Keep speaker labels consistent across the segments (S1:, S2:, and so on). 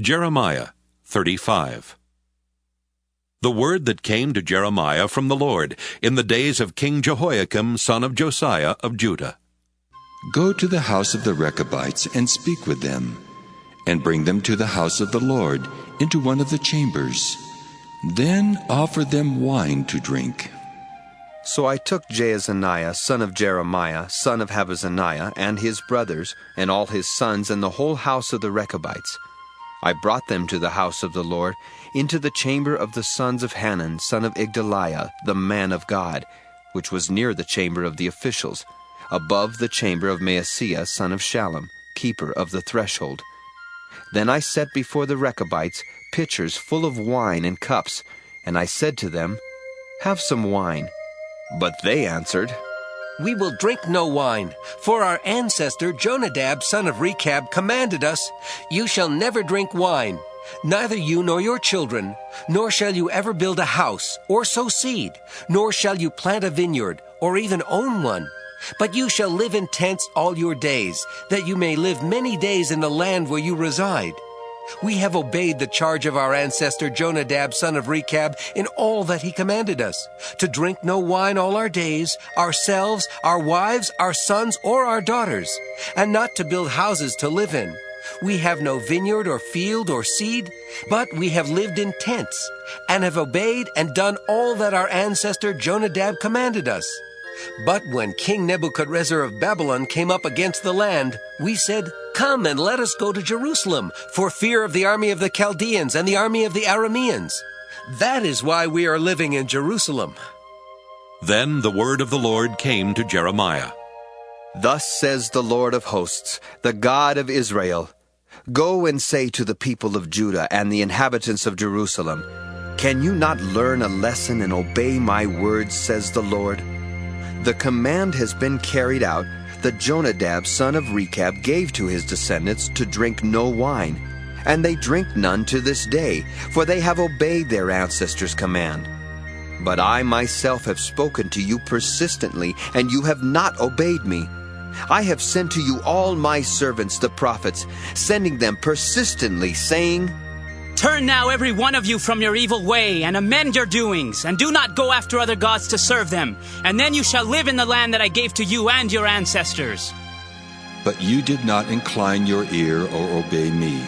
S1: Jeremiah 35. The word that came to Jeremiah from the Lord in the days of King Jehoiakim son of Josiah of Judah.
S2: Go to the house of the Rechabites and speak with them, and bring them to the house of the Lord into one of the chambers. Then offer them wine to drink.
S3: So I took Jaazaniah, son of Jeremiah, son of Habazaniah, and his brothers, and all his sons, and the whole house of the Rechabites. I brought them to the house of the Lord, into the chamber of the sons of Hanan, son of Igdaliah, the man of God, which was near the chamber of the officials, above the chamber of Maaseiah, son of Shallum, keeper of the threshold. Then I set before the Rechabites pitchers full of wine and cups, and I said to them, "Have some wine." But they answered,
S4: "We will drink no wine, for our ancestor Jonadab, son of Rechab, commanded us, 'You shall never drink wine, neither you nor your children, nor shall you ever build a house, or sow seed, nor shall you plant a vineyard, or even own one. But you shall live in tents all your days, that you may live many days in the land where you reside.' We have obeyed the charge of our ancestor Jonadab, son of Rechab, in all that he commanded us, to drink no wine all our days, ourselves, our wives, our sons, or our daughters, and not to build houses to live in. We have no vineyard or field or seed, but we have lived in tents, and have obeyed and done all that our ancestor Jonadab commanded us. But when King Nebuchadrezzar of Babylon came up against the land, we said, 'Come and let us go to Jerusalem, for fear of the army of the Chaldeans and the army of the Arameans.' That is why we are living in Jerusalem."
S1: Then the word of the Lord came to Jeremiah.
S3: "Thus says the Lord of hosts, the God of Israel, Go and say to the people of Judah and the inhabitants of Jerusalem, 'Can you not learn a lesson and obey my words, says the Lord? The command has been carried out that Jonadab, son of Rechab, gave to his descendants to drink no wine, and they drink none to this day, for they have obeyed their ancestors' command. But I myself have spoken to you persistently, and you have not obeyed me. I have sent to you all my servants, the prophets, sending them persistently, saying,
S5: Turn now every one of you from your evil way, and amend your doings, and do not go after other gods to serve them, and then you shall live in the land that I gave to you and your ancestors.'
S2: But you did not incline your ear or obey me.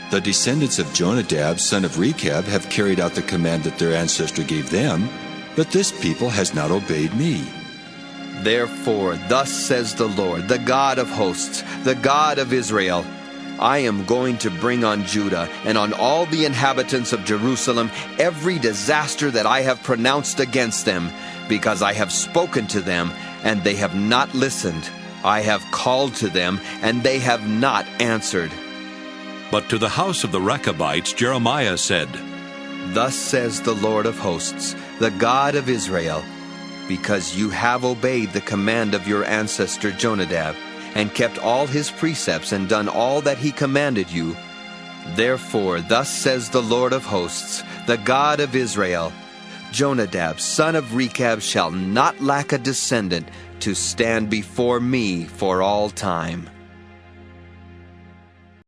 S2: The descendants of Jonadab, son of Rechab, have carried out the command that their ancestor gave them, but this people has not obeyed me.
S3: Therefore, thus says the Lord, the God of hosts, the God of Israel, I am going to bring on Judah and on all the inhabitants of Jerusalem every disaster that I have pronounced against them, because I have spoken to them, and they have not listened. I have called to them, and they have not answered."
S1: But to the house of the Rechabites Jeremiah said,
S3: Thus says the Lord of hosts, the God of Israel, because you have obeyed the command of your ancestor Jonadab, and kept all his precepts and done all that he commanded you. Therefore, thus says the Lord of hosts, the God of Israel, Jonadab, son of Rechab, shall not lack a descendant to stand before me for all time.